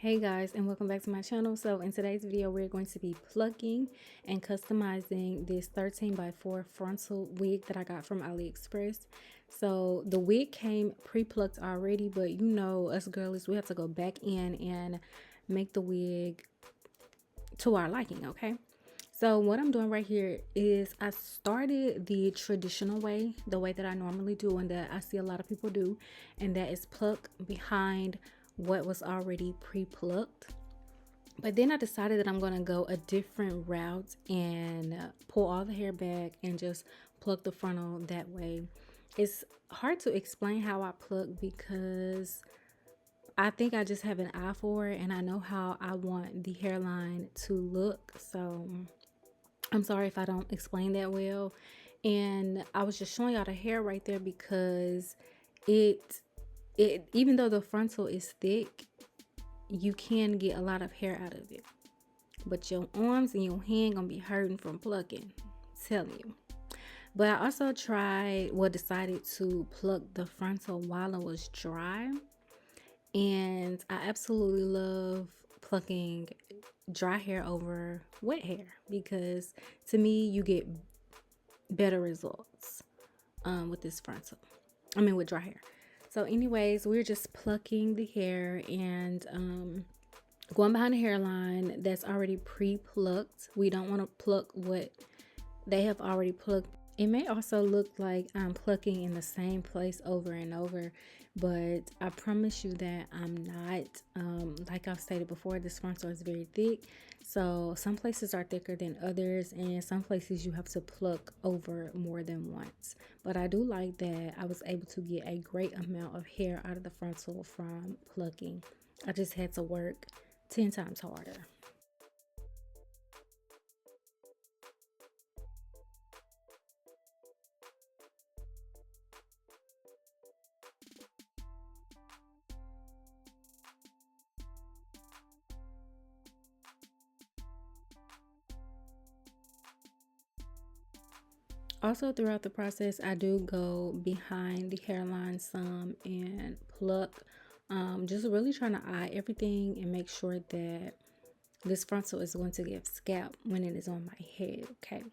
Hey guys, and welcome back to my channel. So in today's video we're going to be plucking and customizing this 13 by 4 frontal wig that I got from AliExpress. So the wig came pre-plucked already, but you know us girlies, we have to go back in and make the wig to our liking. Okay, so what I'm doing right here is I started the traditional way, the way that I normally do and that I see a lot of people do, and that is pluck behind what was already pre-plucked. But then I decided that I'm going to go a different route and pull all the hair back and just pluck the frontal that way. It's hard to explain how I pluck because I think I just have an eye for it and I know how I want the hairline to look. So I'm sorry if I don't explain that well. And I was just showing y'all the hair right there because it even though the frontal is thick, you can get a lot of hair out of it, but your arms and your hand gonna be hurting from plucking, I'm telling you. But I also decided to pluck the frontal while it was dry, and I absolutely love plucking dry hair over wet hair because to me you get better results with this frontal, with dry hair. So anyways, we're just plucking the hair and going behind the hairline that's already pre-plucked. We don't want to pluck what they have already plucked. It may also look like I'm plucking in the same place over and over, but I promise you that I'm not. Like I've stated before, this frontal is very thick, so some places are thicker than others, and some places you have to pluck over more than once. But I do like that I was able to get a great amount of hair out of the frontal from plucking. I just had to work 10 times harder. Also, throughout the process, I do go behind the hairline some and pluck. Just really trying to eye everything and make sure that this frontal is going to give scalp when it is on my head, okay?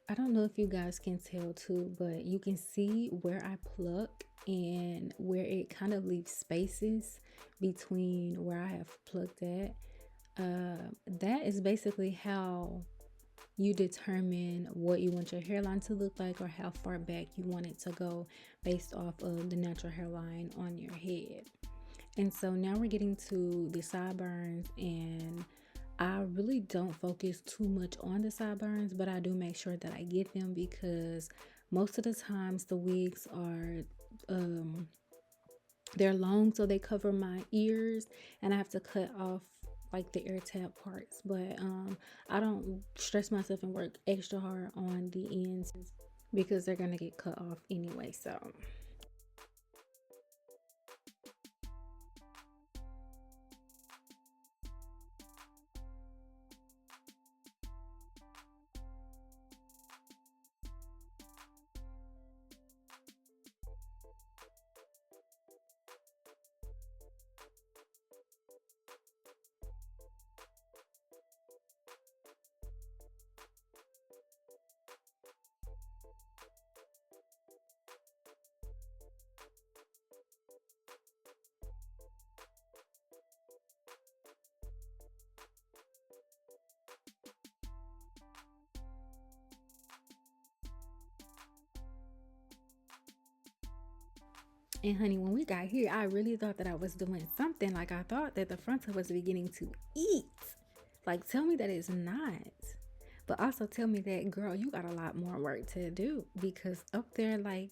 I don't know if you guys can tell too, but you can see where I pluck and where it kind of leaves spaces between where I have plucked at. That is basically how you determine what you want your hairline to look like or how far back you want it to go based off of the natural hairline on your head. And so now we're getting to the sideburns, and I really don't focus too much on the sideburns, but I do make sure that I get them because most of the times the wigs are they're long, so they cover my ears and I have to cut off like the ear tab parts. But I don't stress myself and work extra hard on the ends because they're gonna get cut off anyway. So And honey, when we got here, I really thought that I was doing something. Like, I thought that the frontal was beginning to eat. Like, tell me that it's not. But also tell me that, girl, you got a lot more work to do, because up there, like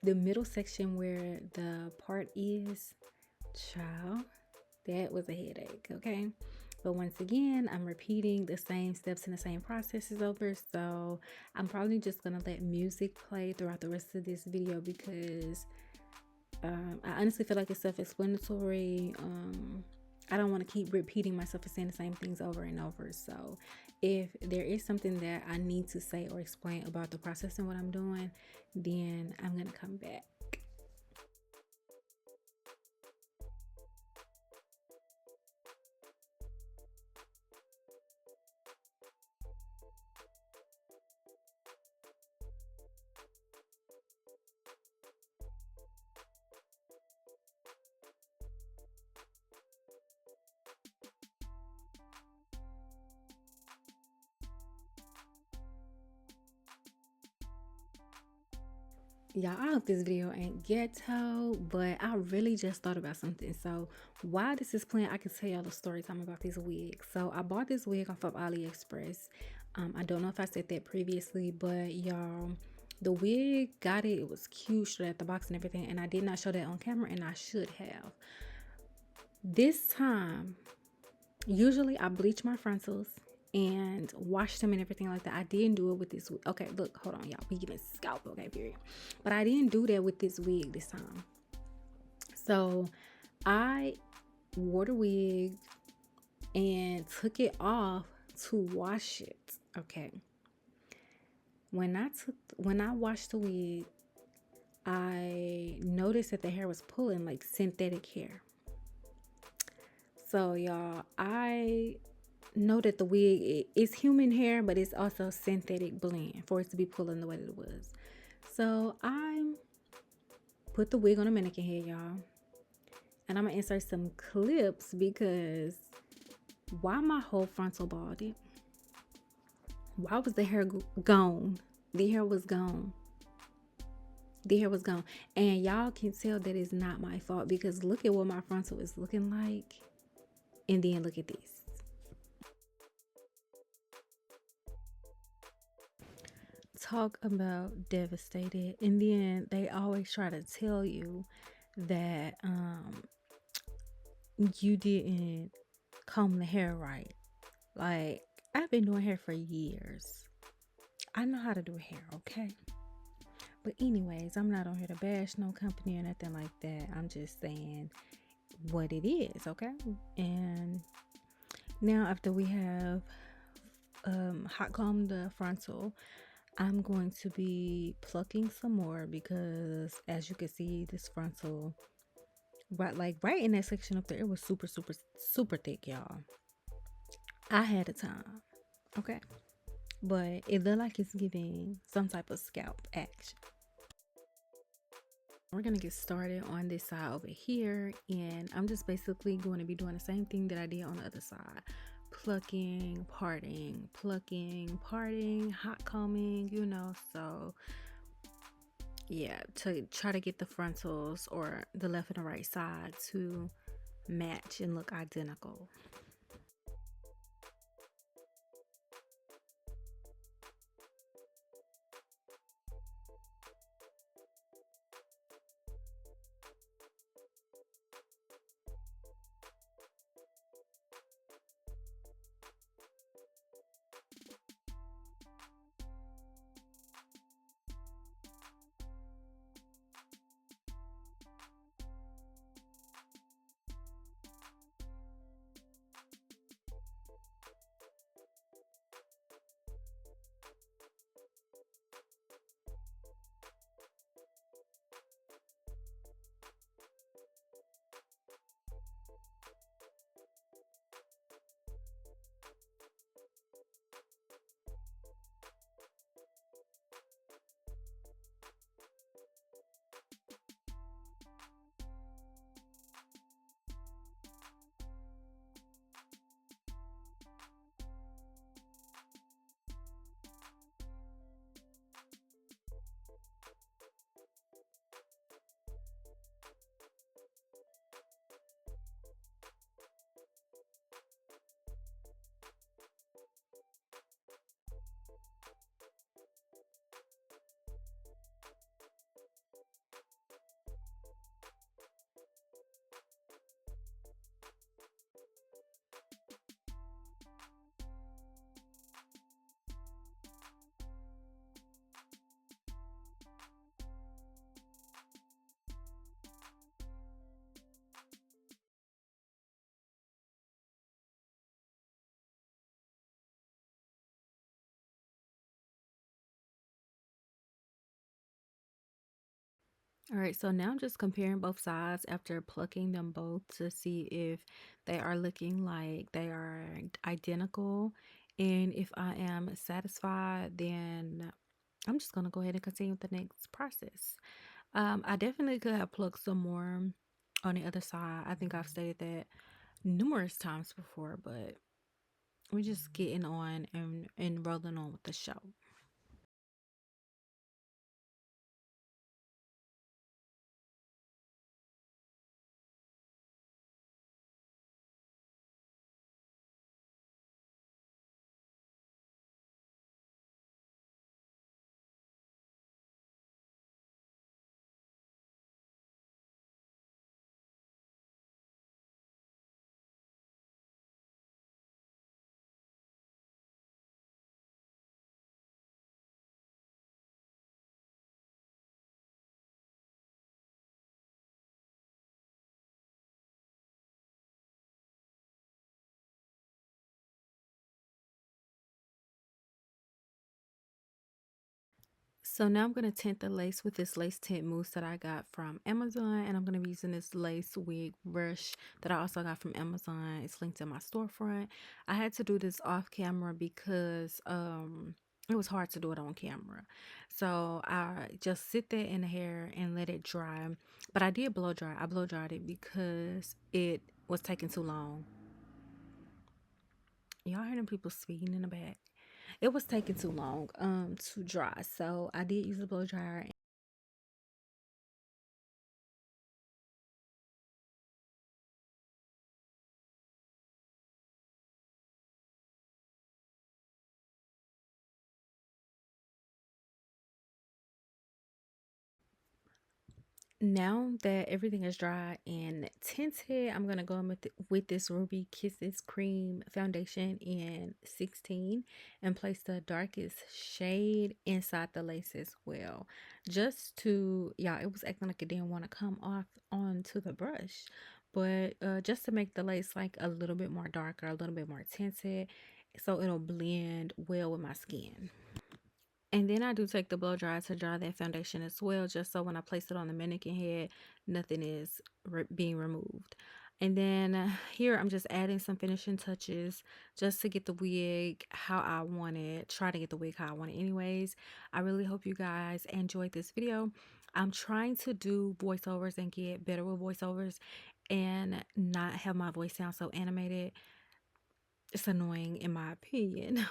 the middle section where the part is, child, that was a headache, okay? But once again, I'm repeating the same steps and the same processes over. So I'm probably just gonna let music play throughout the rest of this video, because I honestly feel like it's self-explanatory. I don't want to keep repeating myself and saying the same things over and over. So if there is something that I need to say or explain about the process and what I'm doing, then I'm gonna come back. Y'all, I hope this video ain't ghetto, but I really just thought about something. So while this is playing, I can tell y'all the story time about this wig. So I bought this wig off of AliExpress. I don't know if I said that previously, but y'all, the wig, got it. It was cute, straight out the box and everything. And I did not show that on camera, and I should have. This time, usually I bleach my frontals and wash them and everything like that. I didn't do it with this wig. Okay, look, hold on, y'all. We giving scalp, okay, period. But I didn't do that with this wig this time. So I wore the wig and took it off to wash it. Okay. When I washed the wig, I noticed that the hair was pulling, like synthetic hair. So y'all, I know that the wig is human hair, but it's also synthetic blend for it to be pulling the way that it was. So I put the wig on a mannequin head, y'all, and I'm gonna insert some clips, because why my whole frontal balded? Why was the hair gone? The hair was gone. The hair was gone. And y'all can tell that it's not my fault, because look at what my frontal is looking like. And then look at this. Talk about devastated. And then they always try to tell you that you didn't comb the hair right. Like, I've been doing hair for years. I know how to do hair, okay? But anyways, I'm not on here to bash no company or nothing like that. I'm just saying what it is, okay? And now, after we have hot combed the frontal, I'm going to be plucking some more, because as you can see, this frontal, right in that section up there, it was super, super, super thick, y'all. I had a time, okay? But it looked like it's giving some type of scalp action. We're gonna get started on this side over here, and I'm just basically going to be doing the same thing that I did on the other side. Plucking, parting, hot combing, you know. So yeah, to try to get the frontals, or the left and the right side, to match and look identical. All right, so now I'm just comparing both sides after plucking them both to see if they are looking like they are identical. And if I am satisfied, then I'm just going to go ahead and continue with the next process. I definitely could have plucked some more on the other side. I think I've stated that numerous times before, but we're just getting on and rolling on with the show. So now I'm going to tint the lace with this lace tint mousse that I got from Amazon. And I'm going to be using this lace wig brush that I also got from Amazon. It's linked in my storefront. I had to do this off camera because it was hard to do it on camera. So I just sit there in the hair and let it dry. But I did blow dry. I blow dried it because it was taking too long. Y'all hearing people speaking in the back? It was taking too long to dry. So I did use a blow dryer. Now that everything is dry and tinted, I'm gonna go in with this Ruby Kisses cream foundation in 16 and place the darkest shade inside the lace as well. Just to, yeah, it was acting like it didn't want to come off onto the brush, but just to make the lace like a little bit more darker, a little bit more tinted, so it'll blend well with my skin. And then I do take the blow dryer to dry that foundation as well, just so when I place it on the mannequin head, nothing is being removed. And then here I'm just adding some finishing touches just to get the wig how I want it. Try to get the wig how I want it anyways. I really hope you guys enjoyed this video. I'm trying to do voiceovers and get better with voiceovers and not have my voice sound so animated. It's annoying in my opinion.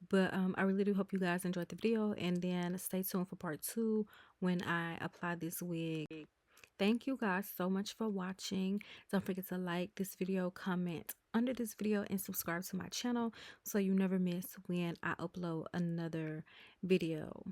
But I really do hope you guys enjoyed the video, and then stay tuned for part 2 when I apply this wig. Thank you guys so much for watching. Don't forget to like this video, comment under this video, and subscribe to my channel so you never miss when I upload another video.